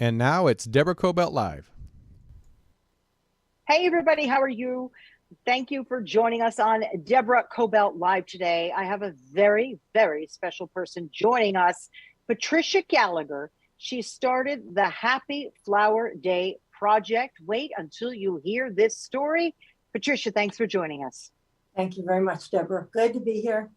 And now it's Deborah Kobylt Live. Hey, everybody, how are you? Thank you for joining us on Deborah Kobylt Live today. I have a very, very special person joining us, Patricia Gallagher. She started the Happy Flower Day Project. Wait until you hear this story. Patricia, thanks for joining us. Thank you very much, Deborah. Good to be here.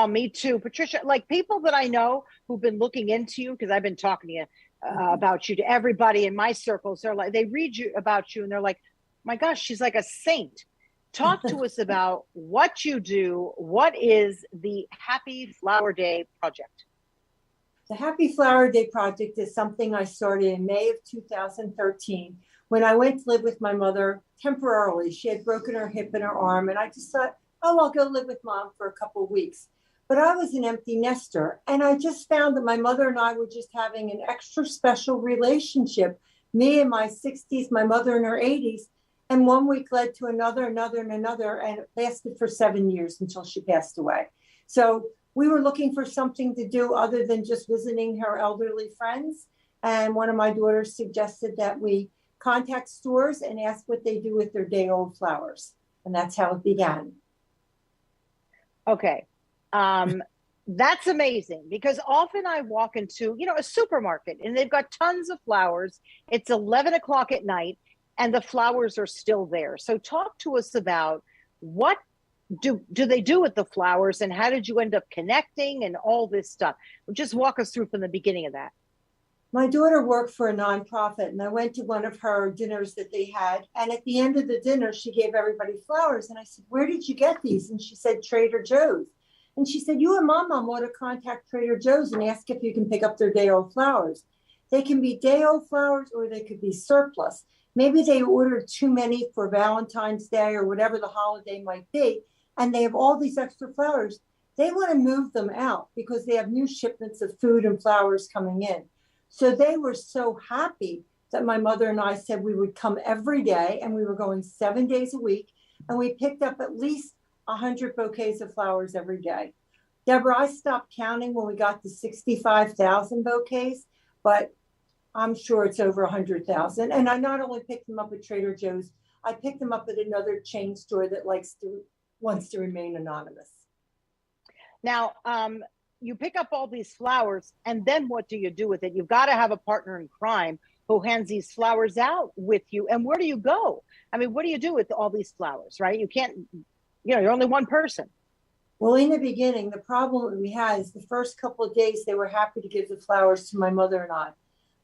Me too. Patricia, like people that I know who've been looking into you, because I've been talking to you about you to everybody in my circles. They're like, they read you about you and they're like, my gosh, she's like a saint. Talk to us about what you do. What is the Happy Flower Day Project? The Happy Flower Day Project is something I started in May of 2013 when I went to live with my mother temporarily. She had broken her hip and her arm, and I just thought, oh, I'll go live with mom for a couple of weeks. But I was an empty nester, and I just found that my mother and I were just having an extra special relationship. Me in my 60s, my mother in her 80s, and one week led to another, and it lasted for 7 years until she passed away. So we were looking for something to do other than just visiting her elderly friends. And one of my daughters suggested that we contact stores and ask what they do with their day-old flowers. And that's how it began. Okay. That's amazing, because often I walk into, a supermarket and they've got tons of flowers. It's 11 o'clock at night and the flowers are still there. So talk to us about what do they do with the flowers, and how did you end up connecting and all this stuff? Just walk us through from the beginning of that. My daughter worked for a nonprofit, and I went to one of her dinners that they had. And at the end of the dinner, she gave everybody flowers. And I said, where did you get these? And she said, Trader Joe's. And she said, you and Mom ought to contact Trader Joe's and ask if you can pick up their day-old flowers. They can be day-old flowers or they could be surplus. Maybe they ordered too many for Valentine's Day or whatever the holiday might be, and they have all these extra flowers. They want to move them out because they have new shipments of food and flowers coming in. So they were so happy that my mother and I said we would come every day, and we were going 7 days a week, and we picked up at least 100 bouquets of flowers every day. Deborah, I stopped counting when we got to 65,000 bouquets, but I'm sure it's over 100,000. And I not only picked them up at Trader Joe's, I picked them up at another chain store that wants to remain anonymous. Now, you pick up all these flowers, and then what do you do with it? You've got to have a partner in crime who hands these flowers out with you. And where do you go? I mean, what do you do with all these flowers, right? You can't, you're only one person. Well, in the beginning, the problem that we had is the first couple of days, they were happy to give the flowers to my mother and I.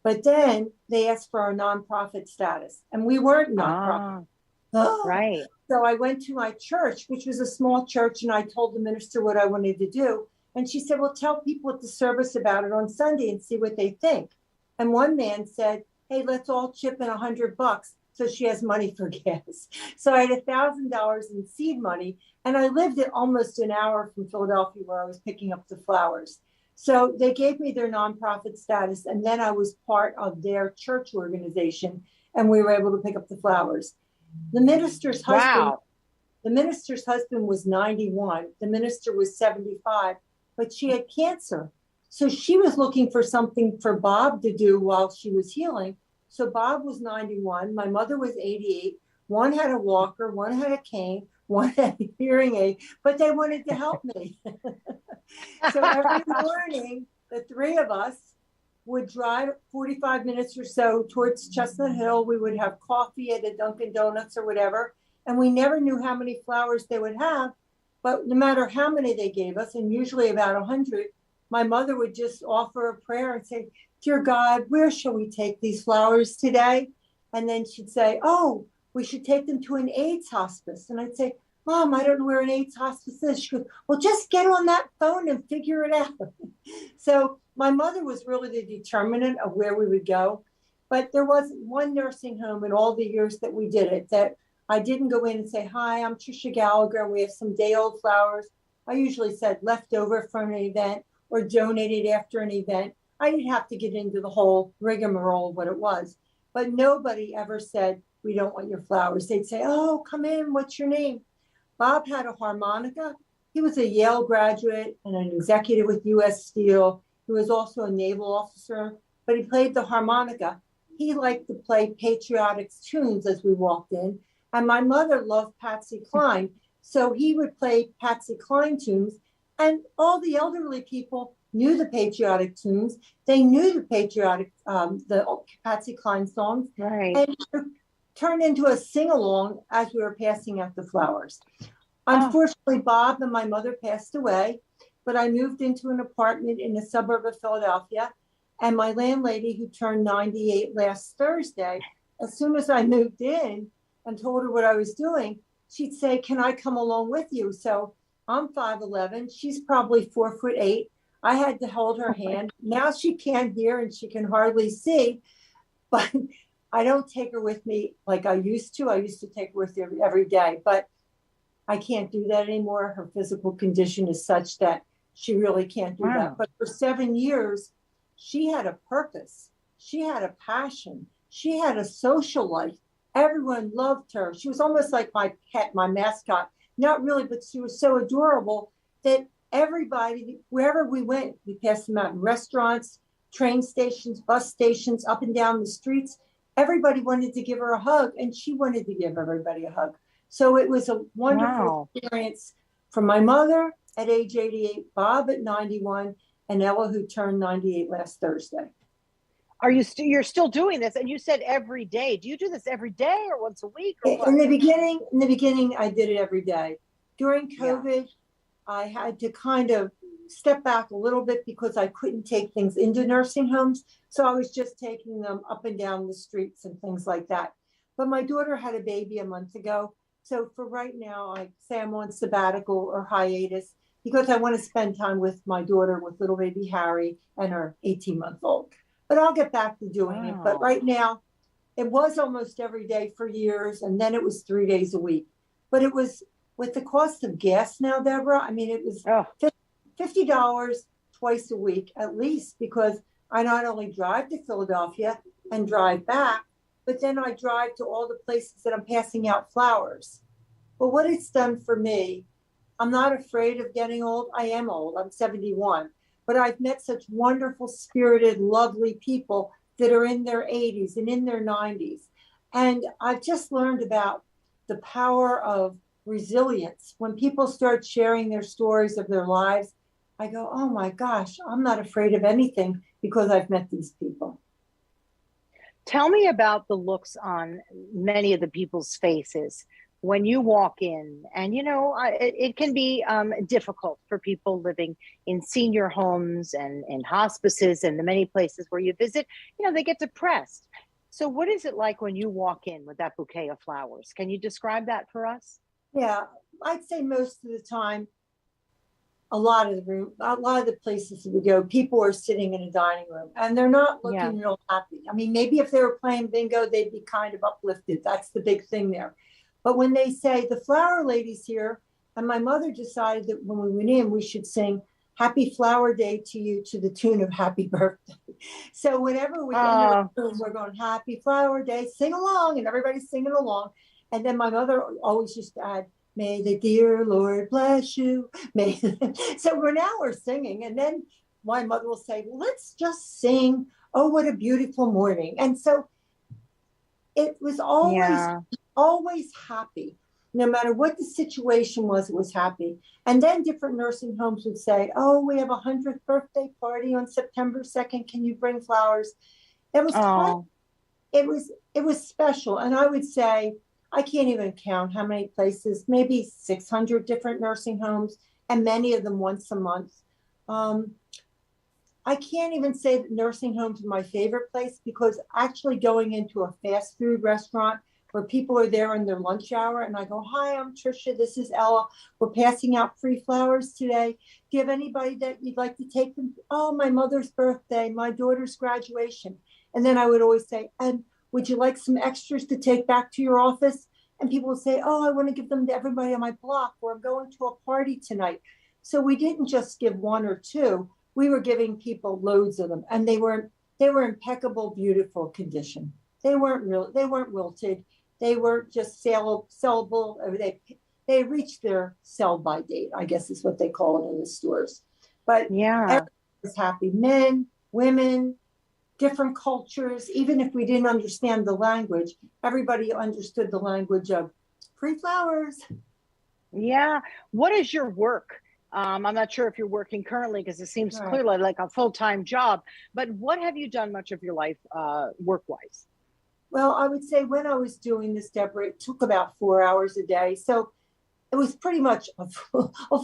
But then they asked for our nonprofit status, and we weren't nonprofit. Right. So I went to my church, which was a small church, and I told the minister what I wanted to do. And she said, well, tell people at the service about it on Sunday and see what they think. And one man said, hey, let's all chip in $100 so she has money for gas. So I had $1,000 in seed money, and I lived at almost an hour from Philadelphia where I was picking up the flowers. So they gave me their nonprofit status, and then I was part of their church organization, and we were able to pick up the flowers. The minister's husband was 91. The minister was 75, but she had cancer. So she was looking for something for Bob to do while she was healing. So Bob was 91. My mother was 88. One had a walker, one had a cane, one had a hearing aid, but they wanted to help me. So every morning, the three of us would drive 45 minutes or so towards Chestnut Hill. We would have coffee at a Dunkin' Donuts or whatever. And we never knew how many flowers they would have. But no matter how many they gave us, and usually about 100, my mother would just offer a prayer and say, dear God, where shall we take these flowers today? And then she'd say, oh, we should take them to an AIDS hospice. And I'd say, Mom, I don't know where an AIDS hospice is. She goes, well, just get on that phone and figure it out. So my mother was really the determinant of where we would go. But there wasn't one nursing home in all the years that we did it that I didn't go in and say, hi, I'm Patricia Gallagher, and we have some day-old flowers. I usually said leftover from an event or donated after an event. I didn't have to get into the whole rigmarole of what it was. But nobody ever said, we don't want your flowers. They'd say, oh, come in, what's your name? Bob had a harmonica. He was a Yale graduate and an executive with U.S. Steel. He was also a naval officer, but but he played the harmonica. He liked to play patriotic tunes as we walked in. And my mother loved Patsy Cline. So he would play Patsy Cline tunes. And all the elderly people knew the patriotic tunes. They knew the patriotic, the Patsy Cline songs. Right. And it turned into a sing-along as we were passing out the flowers. Unfortunately, Bob and my mother passed away, but I moved into an apartment in a suburb of Philadelphia. And my landlady, who turned 98 last Thursday, as soon as I moved in and told her what I was doing, she'd say, "Can I come along with you?" So I'm 5'11". She's probably 4'8". I had to hold her hand. Now she can't hear and she can hardly see, but I don't take her with me like I used to. I used to take her with me every day, but I can't do that anymore. Her physical condition is such that she really can't do that. But for 7 years, she had a purpose. She had a passion. She had a social life. Everyone loved her. She was almost like my pet, my mascot. Not really, but she was so adorable that everybody, wherever we went, we passed them out in restaurants, train stations, bus stations, up and down the streets. Everybody wanted to give her a hug, and she wanted to give everybody a hug. So it was a wonderful experience for my mother at age 88, Bob at 91, and Ella, who turned 98 last Thursday. Are you you're still doing this? And you said every day. Do you do this every day or once a week? Or what? In the beginning, I did it every day. During COVID, I had to kind of step back a little bit because I couldn't take things into nursing homes. So I was just taking them up and down the streets and things like that. But my daughter had a baby a month ago. So for right now, I say I'm on sabbatical or hiatus because I want to spend time with my daughter, with little baby Harry and her 18-month-old. But I'll get back to doing it. But right now, it was almost every day for years, and then it was 3 days a week. But it was, with the cost of gas now, Deborah, I mean, it was $50 twice a week at least, because I not only drive to Philadelphia and drive back, but then I drive to all the places that I'm passing out flowers. But what it's done for me, I'm not afraid of getting old. I am old. I'm 71. But I've met such wonderful, spirited, lovely people that are in their 80s and in their 90s. And I've just learned about the power of resilience. When people start sharing their stories of their lives, I go, oh my gosh, I'm not afraid of anything because I've met these people. Tell me about the looks on many of the people's faces when you walk in. And, you know, it can be difficult for people living in senior homes and in hospices and the many places where you visit. You know, they get depressed. So what is it like when you walk in with that bouquet of flowers? Can you describe that for us? Yeah, I'd say most of the time, a lot of the places that we go, people are sitting in a dining room and they're not looking real happy. I mean, maybe if they were playing bingo, they'd be kind of uplifted. That's the big thing there. But when they say the flower lady's here, and my mother decided that when we went in, we should sing Happy Flower Day to you to the tune of Happy Birthday. So whenever we enter the room, we're going Happy Flower Day, sing along, and everybody's singing along. And then my mother always used to add, may the dear Lord bless you. So we're singing. And then my mother will say, well, let's just sing, oh, what a beautiful morning. And so it was always happy. No matter what the situation was, it was happy. And then different nursing homes would say, oh, we have a 100th birthday party on September 2nd. Can you bring flowers? It was it was special. And I would say, I can't even count how many places, maybe 600 different nursing homes, and many of them once a month. I can't even say that nursing homes are my favorite place, because actually going into a fast food restaurant where people are there in their lunch hour and I go, hi, I'm Tricia, this is Ella. We're passing out free flowers today. Do you have anybody that you'd like to take them? Oh, my mother's birthday, my daughter's graduation. And then I would always say, and would you like some extras to take back to your office? And people would say, oh, I want to give them to everybody on my block, or I'm going to a party tonight. So we didn't just give one or two. We were giving people loads of them, and they were impeccable, beautiful condition. They weren't wilted. They were just sellable. They reached their sell-by date, I guess is what they call it in the stores. But everyone was happy. Men, women, different cultures. Even if we didn't understand the language, everybody understood the language of free flowers. Yeah. What is your work? I'm not sure if you're working currently because it seems Right. clearly like a full-time job, but what have you done much of your life work-wise? Well, I would say when I was doing this, Deborah, it took about 4 hours a day. So it was pretty much a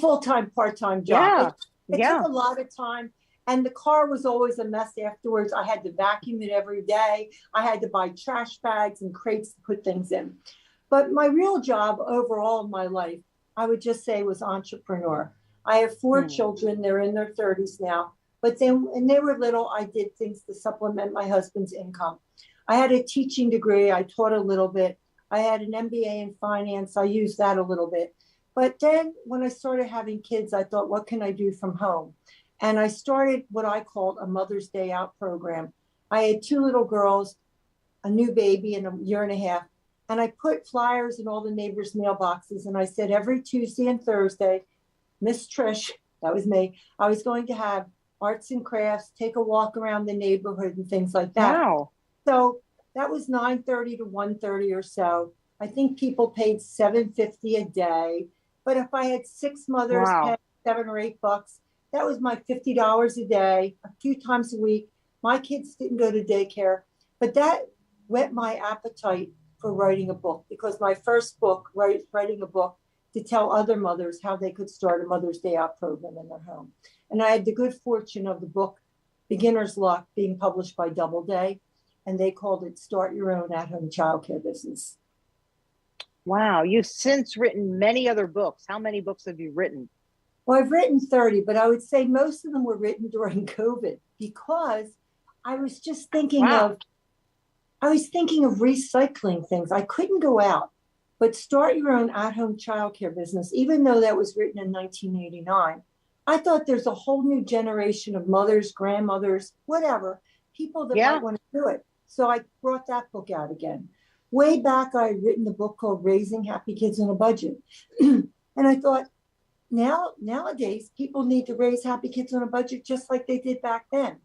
full-time, part-time job. Yeah. It Yeah. took a lot of time. And the car was always a mess afterwards. I had to vacuum it every day. I had to buy trash bags and crates to put things in. But my real job overall in my life, I would just say, was entrepreneur. I have four children. They're in their 30s now. But then when they were little, I did things to supplement my husband's income. I had a teaching degree. I taught a little bit. I had an MBA in finance. I used that a little bit. But then when I started having kids, I thought, what can I do from home? And I started what I called a Mother's Day Out program. I had two little girls, a new baby in a year and a half. And I put flyers in all the neighbors' mailboxes. And I said, every Tuesday and Thursday, Miss Trish, that was me, I was going to have arts and crafts, take a walk around the neighborhood and things like that. Wow. So that was 9:30 to 1:30 or so. I think people paid $7.50 a day. But if I had six mothers paying $7 or $8, that was my $50 a day, a few times a week. My kids didn't go to daycare, but that whet my appetite for writing a book, because my first book, writing a book to tell other mothers how they could start a Mother's Day Out program in their home. And I had the good fortune of the book, Beginner's Luck, being published by Doubleday, and they called it Start Your Own At-Home Childcare Business. Wow. You've since written many other books. How many books have you written? Well, I've written 30, but I would say most of them were written during COVID, because I was just thinking of recycling things. I couldn't go out, but Start Your Own At-Home Childcare Business, even though that was written in 1989, I thought there's a whole new generation of mothers, grandmothers, whatever, people that might want to do it. So I brought that book out again. Way back, I had written a book called Raising Happy Kids on a Budget. And I thought, nowadays, people need to raise happy kids on a budget just like they did back then.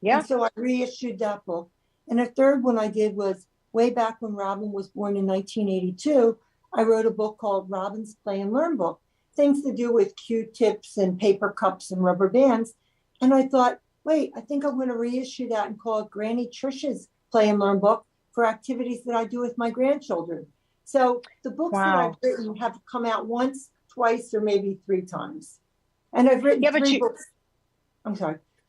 Yeah. And so I reissued that book. And a third one I did was way back when Robin was born in 1982, I wrote a book called Robin's Play and Learn Book, things to do with Q-tips and paper cups and rubber bands. And I thought, wait, I think I'm going to reissue that and call it Granny Trish's Play and Learn Book for activities that I do with my grandchildren. So the books that I've written have come out once, twice, or maybe three times. And I've written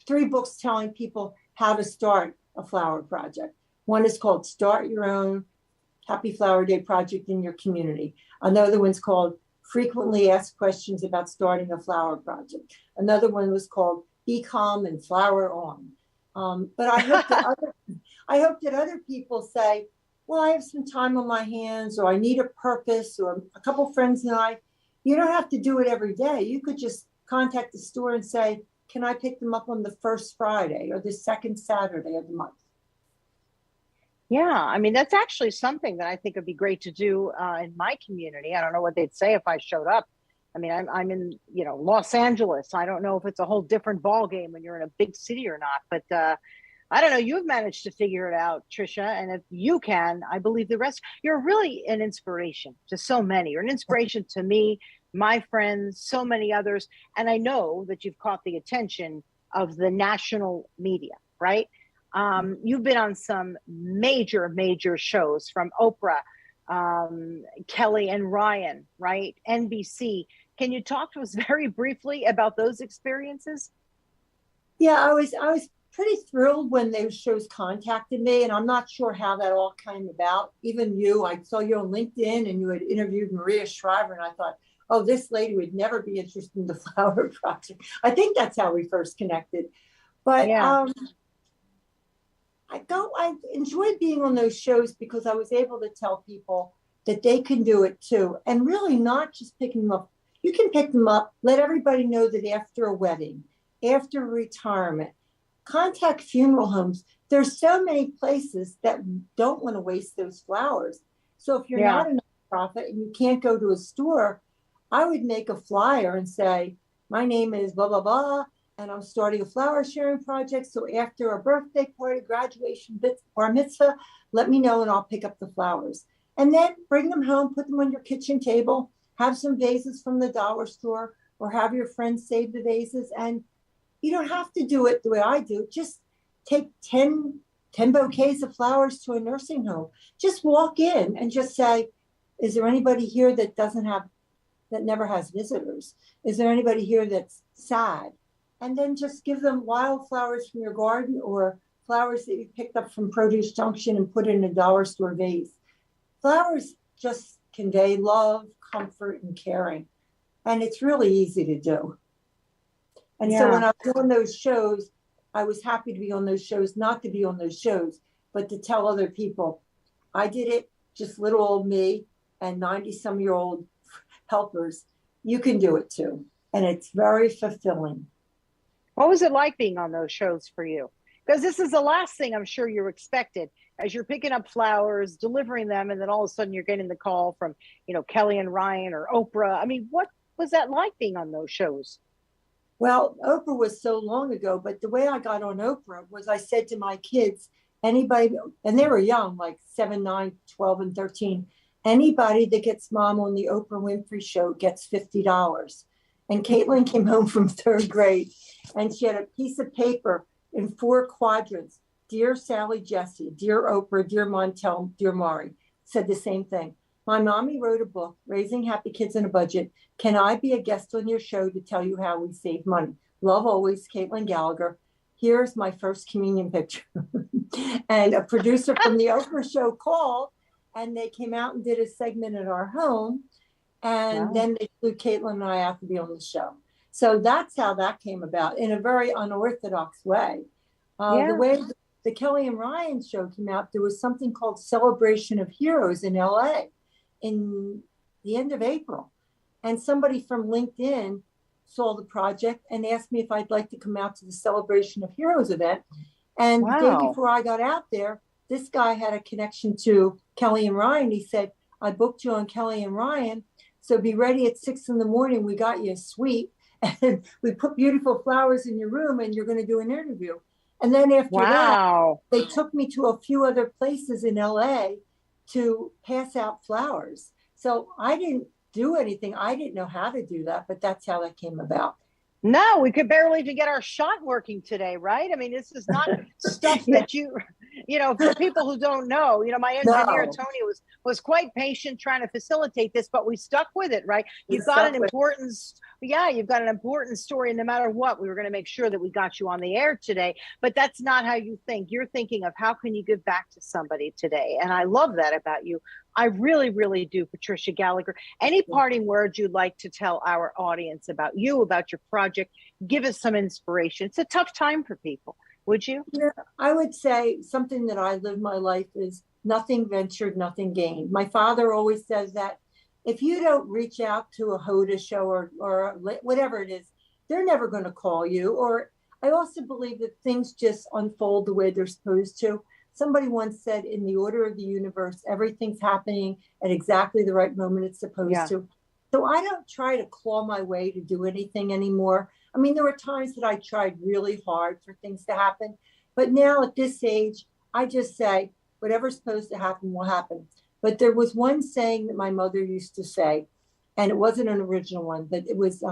three books telling people how to start a flower project. One is called Start Your Own Happy Flower Day Project in Your Community. Another one's called Frequently Asked Questions About Starting a Flower Project. Another one was called Be Calm and Flower On. But I hope that other people say, well, I have some time on my hands, or I need a purpose, or a couple friends and I. You don't have to do it every day. You could just contact the store and say, can I pick them up on the first Friday or the second Saturday of the month? Yeah, I mean, that's actually something that I think would be great to do in my community. I don't know what they'd say if I showed up. I mean, I'm in, Los Angeles. I don't know if it's a whole different ball game when you're in a big city or not, but I don't know. You've managed to figure it out, Tricia. And if you can, I believe the rest, you're really an inspiration to so many. You're an inspiration to me, my friends, so many others. And I know that you've caught the attention of the national media, right? You've been on some major, major shows from Oprah, Kelly and Ryan, right? NBC. Can you talk to us very briefly about those experiences? Yeah, I was pretty thrilled when those shows contacted me, and I'm not sure how that all came about. Even you, I saw you on LinkedIn and you had interviewed Maria Shriver, and I thought, oh, this lady would never be interested in the flower project. I think that's how we first connected. But I enjoyed being on those shows because I was able to tell people that they can do it too. And really not just picking them up. You can pick them up, let everybody know that after a wedding, after retirement, contact funeral homes. There's so many places that don't want to waste those flowers. So if you're not a nonprofit and you can't go to a store, I would make a flyer and say, my name is blah, blah, blah. and I'm starting a flower sharing project. So after a birthday party, graduation, bar mitzvah, let me know and I'll pick up the flowers. And then bring them home, put them on your kitchen table, have some vases from the dollar store, or have your friends save the vases. And you don't have to do it the way I do. Just take 10 bouquets of flowers to a nursing home. Just walk in and just say, is there anybody here that never has visitors? Is there anybody here that's sad? And then just give them wildflowers from your garden or flowers that you picked up from Produce Junction and put in a dollar store vase. Flowers just convey love, comfort, and caring. And it's really easy to do. And so when I was on those shows, I was happy to be on those shows, not to be on those shows, but to tell other people, I did it, just little old me and 90-some-year-old helpers. You can do it too. And it's very fulfilling. What was it like being on those shows for you? Because this is the last thing I'm sure you expected as you're picking up flowers, delivering them, and then all of a sudden you're getting the call from, Kelly and Ryan or Oprah. I mean, what was that like being on those shows? Well, Oprah was so long ago, but the way I got on Oprah was I said to my kids, anybody, and they were young, like 7, 9, 12, and 13, anybody that gets mom on the Oprah Winfrey Show gets $50. And Caitlin came home from 3rd grade and she had a piece of paper in 4 quadrants. Dear Sally Jesse, dear Oprah, dear Montel, dear Mari, said the same thing. My mommy wrote a book, Raising Happy Kids on a Budget. Can I be a guest on your show to tell you how we save money? Love always, Caitlin Gallagher. Here's my first communion picture. And a producer from the Oprah Show called and they came out and did a segment at our home. And then they flew Caitlin and I out to be on the show. So that's how that came about in a very unorthodox way. The way the Kelly and Ryan show came out, there was something called Celebration of Heroes in LA in the end of April. And somebody from LinkedIn saw the project and asked me if I'd like to come out to the Celebration of Heroes event. And the day before I got out there, this guy had a connection to Kelly and Ryan. He said, I booked you on Kelly and Ryan. So be ready at 6 a.m. We got you a suite and we put beautiful flowers in your room and you're going to do an interview. And then after that, they took me to a few other places in LA to pass out flowers. So I didn't do anything. I didn't know how to do that, but that's how that came about. No, we could barely even get our shot working today, right? I mean, this is not stuff that for people who don't know, my engineer, Tony, was quite patient trying to facilitate this, but we stuck with it, right? You've got an important story, and no matter what, we were going to make sure that we got you on the air today, but that's not how you think. You're thinking of how can you give back to somebody today? And I love that about you. I really, really do, Patricia Gallagher. Any parting words you'd like to tell our audience about you, about your project? Give us some inspiration. It's a tough time for people. Would you? Yeah, I would say something that I live my life is nothing ventured, nothing gained. My father always says that if you don't reach out to a Hoda show or whatever it is, they're never going to call you. Or I also believe that things just unfold the way they're supposed to. Somebody once said, in the order of the universe, everything's happening at exactly the right moment it's supposed to. So I don't try to claw my way to do anything anymore. I mean, there were times that I tried really hard for things to happen. But now at this age, I just say, whatever's supposed to happen will happen. But there was one saying that my mother used to say, and it wasn't an original one, but it was,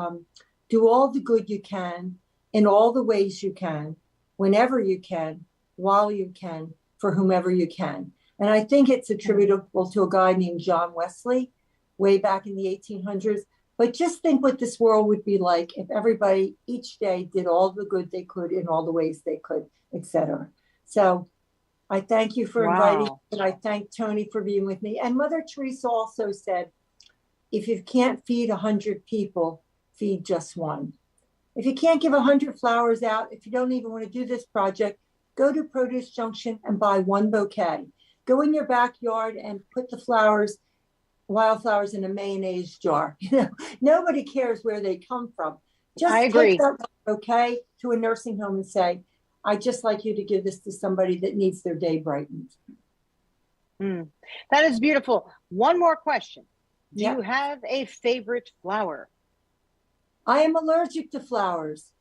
do all the good you can, in all the ways you can, whenever you can, while you can, for whomever you can. And I think it's attributable to a guy named John Wesley way back in the 1800s. But just think what this world would be like if everybody each day did all the good they could in all the ways they could, etc. So I thank you for inviting me, and I thank Tony for being with me. And Mother Teresa also said, if you can't feed 100 people, feed just one. If you can't give 100 flowers out, if you don't even want to do this project, go to Produce Junction and buy 1 bouquet. Go in your backyard and put the wildflowers in a mayonnaise jar. Nobody cares where they come from. Just take that bouquet to a nursing home and say, I'd just like you to give this to somebody that needs their day brightened. That is beautiful. One more question. Do you have a favorite flower? I am allergic to flowers.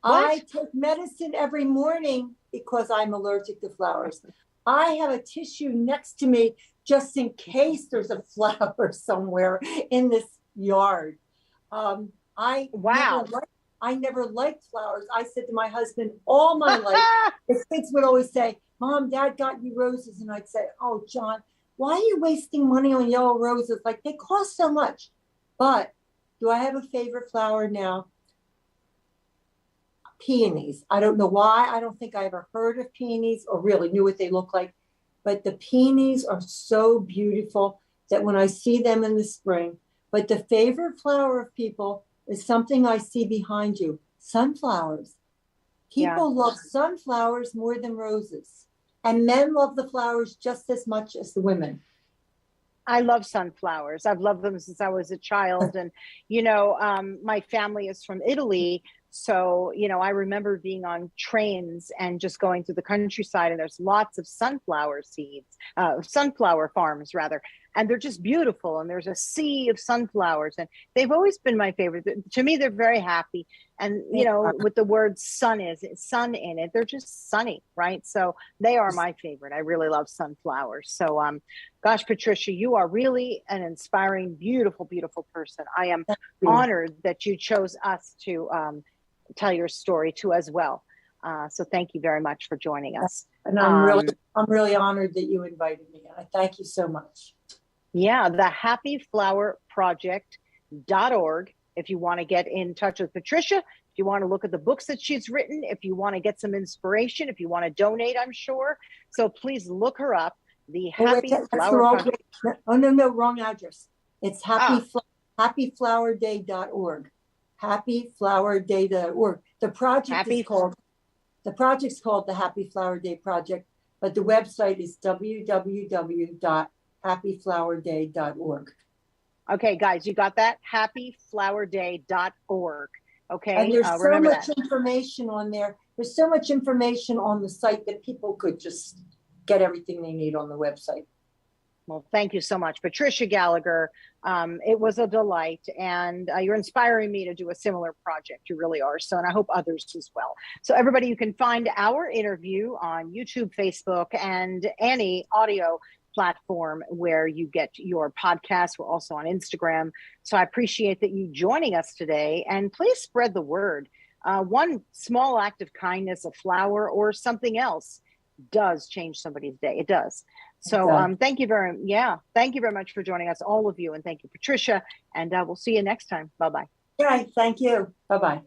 I take medicine every morning because I'm allergic to flowers. I have a tissue next to me just in case there's a flower somewhere in this yard. I Wow. I never liked flowers. I said to my husband all my life, the kids would always say, Mom, Dad got you roses. And I'd say, oh, John, why are you wasting money on yellow roses? Like, they cost so much. But do I have a favorite flower now? Peonies. I don't know why. I don't think I ever heard of peonies or really knew what they look like. But the peonies are so beautiful that when I see them in the spring. But the favorite flower of people is something I see behind you, sunflowers. People love sunflowers more than roses. And men love the flowers just as much as the women. I love sunflowers. I've loved them since I was a child. And, my family is from Italy. So, I remember being on trains and just going through the countryside, and there's lots of sunflower seeds, sunflower farms rather. And they're just beautiful. And there's a sea of sunflowers, and they've always been my favorite. To me, they're very happy. And, with the word sun in it, they're just sunny, right? So they are my favorite. I really love sunflowers. So, gosh, Patricia, you are really an inspiring, beautiful, beautiful person. I am honored that you chose us to tell your story too as well. So thank you very much for joining us. And I'm really honored that you invited me. I thank you so much. Yeah, the happyflowerproject.org. If you want to get in touch with Patricia, if you want to look at the books that she's written, if you want to get some inspiration, if you want to donate, I'm sure. So please look her up. The Happy Flower Project. Oh, no, wrong address. It's happyflowerday.org. Happyflowerday.org. The project's called the Happy Flower Day Project, but the website is www.happyflowerday.org. Okay, guys, you got that? happyflowerday.org. Okay. And there's so much information on there. There's so much information on the site that people could just get everything they need on the website. Well, thank you so much, Patricia Gallagher. It was a delight, and you're inspiring me to do a similar project. You really are. So, and I hope others as well. So everybody, you can find our interview on YouTube, Facebook, and any audio platform where you get your podcast. We're also on Instagram. So I appreciate that you joining us today, and please spread the word. One small act of kindness, a flower or something else, does change somebody's day. It does. So thank you very much for joining us, all of you. And thank you, Patricia. And we'll see you next time. Bye-bye. Right. Thank you. Bye-bye.